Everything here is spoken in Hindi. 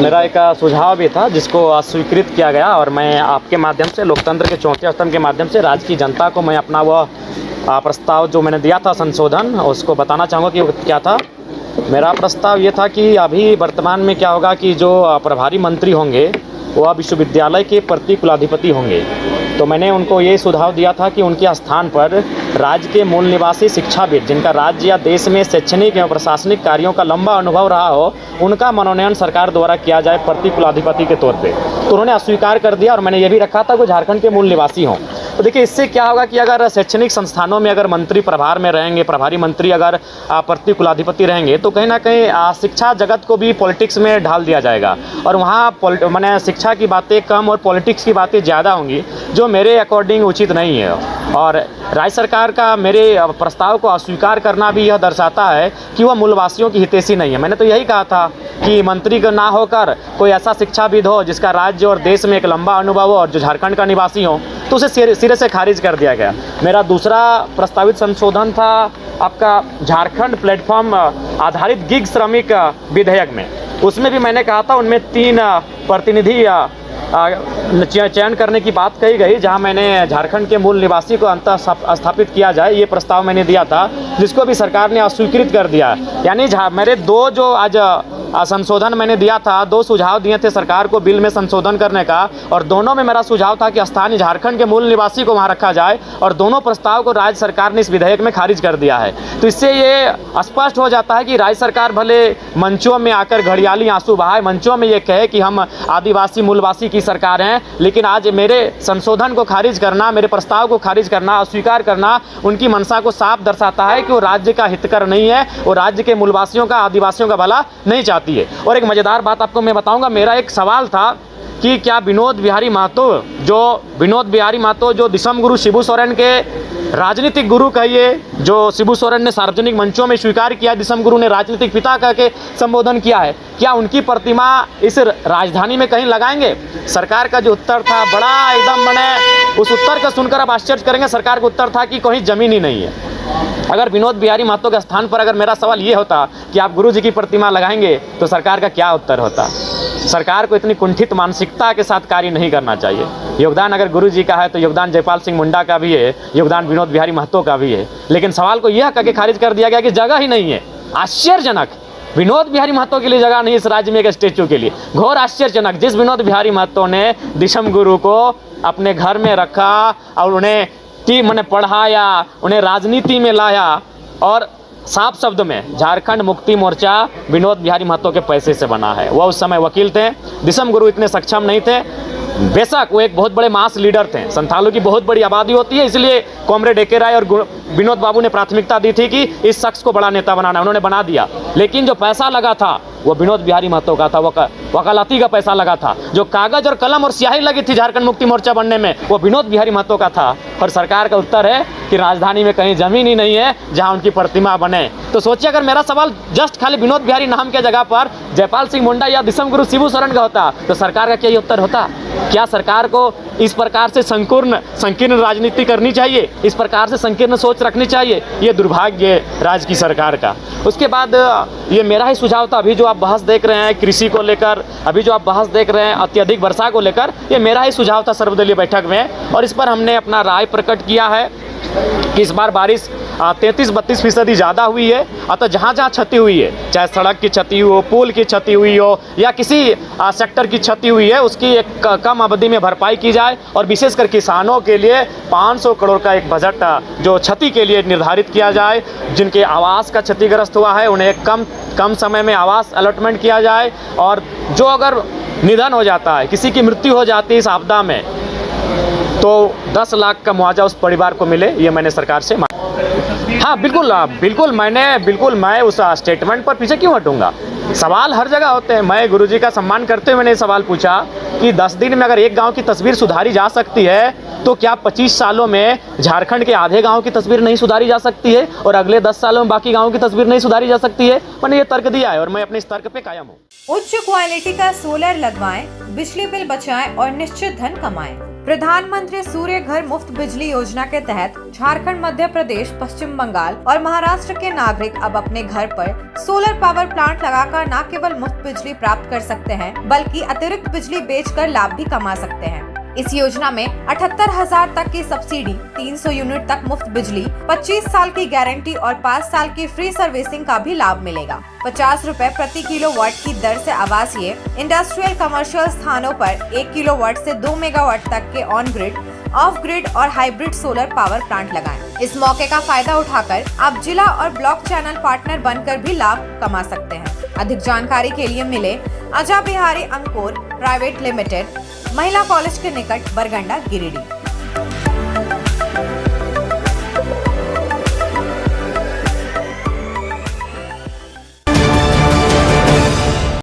मेरा एक सुझाव भी था जिसको अस्वीकृत किया गया और मैं आपके माध्यम से लोकतंत्र के चौथे स्तंभ के माध्यम से राज्य की जनता को मैं अपना वह प्रस्ताव जो मैंने दिया था संशोधन उसको बताना चाहूँगा कि वो क्या था। मेरा प्रस्ताव ये था कि अभी वर्तमान में क्या होगा कि जो प्रभारी मंत्री होंगे वह विश्वविद्यालय के प्रति कुलाधिपति होंगे। तो मैंने उनको ये सुझाव दिया था कि उनके स्थान पर राज्य के मूल निवासी शिक्षाविद जिनका राज्य या देश में शैक्षणिक एवं प्रशासनिक कार्यों का लंबा अनुभव रहा हो उनका मनोनयन सरकार द्वारा किया जाए प्रति कुलाधिपति के तौर पे। तो उन्होंने अस्वीकार कर दिया और मैंने ये भी रखा था कि झारखंड के मूल निवासी हों। तो देखिए इससे क्या होगा कि अगर शैक्षणिक संस्थानों में अगर मंत्री प्रभार में रहेंगे, प्रभारी मंत्री अगर प्रति कुलाधिपति रहेंगे तो कहीं ना कहीं शिक्षा जगत को भी पॉलिटिक्स में ढाल दिया जाएगा और वहाँ मैंने शिक्षा की बातें कम और पॉलिटिक्स की बातें ज़्यादा होंगी, जो मेरे अकॉर्डिंग उचित नहीं है। और राज्य सरकार का मेरे प्रस्ताव को अस्वीकार करना भी यह दर्शाता है कि वह मूलवासियों की हितैषी नहीं है। मैंने तो यही कहा था कि मंत्री का ना होकर कोई ऐसा शिक्षाविद हो जिसका राज्य और देश में एक लंबा अनुभव हो और जो झारखंड का निवासी हो, तो उसे सिरे से खारिज कर दिया गया। मेरा दूसरा प्रस्तावित संशोधन था आपका झारखंड प्लेटफॉर्म आधारित गिग श्रमिक विधेयक में। उसमें भी मैंने कहा था उनमें 3 प्रतिनिधि चयन करने की बात कही गई, जहां मैंने झारखंड के मूल निवासी को अंत स्थापित किया जाए ये प्रस्ताव मैंने दिया था, जिसको भी सरकार ने अस्वीकृत कर दिया। यानी मेरे 2 जो आज संशोधन मैंने दिया था, 2 सुझाव दिए थे सरकार को बिल में संशोधन करने का, और दोनों में मेरा सुझाव था कि स्थानीय झारखंड के मूल निवासी को वहां रखा जाए, और दोनों प्रस्ताव को राज्य सरकार ने इस विधेयक में खारिज कर दिया है। तो इससे ये स्पष्ट हो जाता है कि राज्य सरकार भले मंचों में आकर घड़ियाली आंसू बहाए, मंचों में ये कहे कि हम आदिवासी मूलवासी की सरकार हैं, लेकिन आज मेरे संशोधन को खारिज करना, मेरे प्रस्ताव को खारिज करना, अस्वीकार करना उनकी मंशा को साफ दर्शाता है कि वो राज्य का हितकर नहीं है, वो राज्य के मूलवासियों का, आदिवासियों का भला नहीं चाहती है। और एक मजेदार बात आपको मैं बताऊंगा, मेरा एक सवाल था कि क्या विनोद बिहारी महतो जो दिसम गुरु शिबू सोरेन के राजनीतिक गुरु कहिए, जो शिबू सोरेन ने सार्वजनिक मंचों में स्वीकार किया, दिसम गुरु ने राजनीतिक पिता कह के संबोधन किया है, क्या उनकी प्रतिमा इस राजधानी में कहीं लगाएंगे? सरकार का जो उत्तर था बड़ा एकदम मैंने उस उत्तर को सुनकर आप आश्चर्य करेंगे। सरकार का उत्तर था कि कहीं जमीन ही नहीं है। अगर विनोद बिहारी महतो के स्थान पर अगर मेरा सवाल ये होता कि आप गुरु जी की प्रतिमा लगाएंगे तो सरकार का क्या उत्तर होता? सरकार को इतनी कुंठित मानसिकता के साथ कार्य नहीं करना चाहिए। योगदान अगर गुरु जी का है तो योगदान जयपाल सिंह मुंडा का भी है, योगदान विनोद बिहारी महतो का भी है, लेकिन सवाल को यह करके खारिज कर दिया गया कि जगह ही नहीं है। आश्चर्यजनक, विनोद बिहारी महतो के लिए जगह नहीं इस राज्य में एक स्टेचू के लिए। घोर आश्चर्यजनक, जिस विनोद बिहारी महतो ने दिसम गुरु को अपने घर में रखा और उन्हें मैंने पढ़ाया, उन्हें राजनीति में लाया, और साफ शब्द में झारखंड मुक्ति मोर्चा विनोद बिहारी महतो के पैसे से बना है। वह उस समय वकील थे, दिसम गुरु इतने सक्षम नहीं थे। बेशक वो एक बहुत बड़े मास लीडर थे, संथालों की बहुत बड़ी आबादी होती है, इसलिए कॉमरेड एके राय और विनोद बाबू ने प्राथमिकता दी थी कि इस शख्स को बड़ा नेता बनाना, उन्होंने बना दिया। लेकिन जो पैसा लगा था वो विनोद बिहारी महतो का था, वकालती का पैसा लगा था। जो कागज और कलम और स्याही लगी थी झारखंड मुक्ति मोर्चा बनने में वो विनोद बिहारी महतो का था। और सरकार का उत्तर है कि राजधानी में कहीं जमीन ही नहीं है जहां उनकी प्रतिमा बने। तो सोचिए अगर मेरा सवाल जस्ट खाली विनोद बिहारी नाम के जगह पर जयपाल सिंह मुंडा या दिसम गुरु शिबू सोरेन का होता तो सरकार का क्या उत्तर होता? क्या सरकार को इस प्रकार से संकीर्ण राजनीति करनी चाहिए? इस प्रकार से संकीर्ण सोच रखनी चाहिए? ये दुर्भाग्य है राज्य की सरकार का। उसके बाद ये मेरा ही सुझाव था, अभी जो आप बहस देख रहे हैं कृषि को लेकर, अभी जो आप बहस देख रहे हैं अत्यधिक वर्षा को लेकर, ये मेरा ही सुझाव था सर्वदलीय बैठक में, और इस पर हमने अपना राय प्रकट किया है कि इस बार बारिश 33-32% ज़्यादा हुई है। अतः जहाँ जहाँ क्षति हुई है, चाहे सड़क की क्षति हो, पुल की क्षति हुई हो या किसी सेक्टर की क्षति हुई है, उसकी एक कम अवधि में भरपाई की जाए, और विशेषकर किसानों के लिए 500 करोड़ का एक बजट जो क्षति के लिए निर्धारित किया जाए। जिनके आवास का क्षतिग्रस्त हुआ है उन्हें कम समय में आवास अलॉटमेंट किया जाए, और जो अगर निधन हो जाता है, किसी की मृत्यु हो जाती है इस आपदा में, तो 10 लाख का मुआवजा उस परिवार को मिले, ये मैंने सरकार से मांगा। हाँ बिल्कुल मैं उस स्टेटमेंट पर पीछे क्यों हटूंगा? सवाल हर जगह होते हैं। मैं गुरुजी का सम्मान करते हुए मैंने सवाल पूछा कि 10 दिन में अगर एक गांव की तस्वीर सुधारी जा सकती है तो क्या 25 सालों में झारखंड के आधे गांव की तस्वीर नहीं सुधारी जा सकती है, और अगले 10 सालों में बाकी गांवों की तस्वीर नहीं सुधारी जा सकती है? मैंने ये तर्क दिया है और मैं अपने इस तर्क पे कायम हूँ। उच्च क्वालिटी का सोलर लगवाएं, बिजली बिल बचाएं और निश्चित धन कमाएं। प्रधानमंत्री सूर्य घर मुफ्त बिजली योजना के तहत झारखंड, मध्य प्रदेश, पश्चिम बंगाल और महाराष्ट्र के नागरिक अब अपने घर पर सोलर पावर प्लांट लगाकर न केवल मुफ्त बिजली प्राप्त कर सकते हैं, बल्कि अतिरिक्त बिजली बेचकर लाभ भी कमा सकते हैं। इस योजना में 78,000 तक की सब्सिडी, 300 यूनिट तक मुफ्त बिजली, 25 साल की गारंटी और 5 साल की फ्री सर्विसिंग का भी लाभ मिलेगा। 50 रुपए प्रति किलोवाट की दर से आवासीय, इंडस्ट्रियल, कमर्शियल स्थानों पर 1 किलोवाट से 2 मेगावाट तक के ऑन ग्रिड, ऑफ ग्रिड और हाइब्रिड सोलर पावर प्लांट लगाएं। इस मौके का फायदा उठाकर आप जिला और ब्लॉक चैनल पार्टनर बनकर भी लाभ कमा सकते हैं। अधिक जानकारी के लिए मिले अजा बिहारी अंकुर प्राइवेट लिमिटेड, महिला कॉलेज के निकट, बरगंडा, गिरिडीह।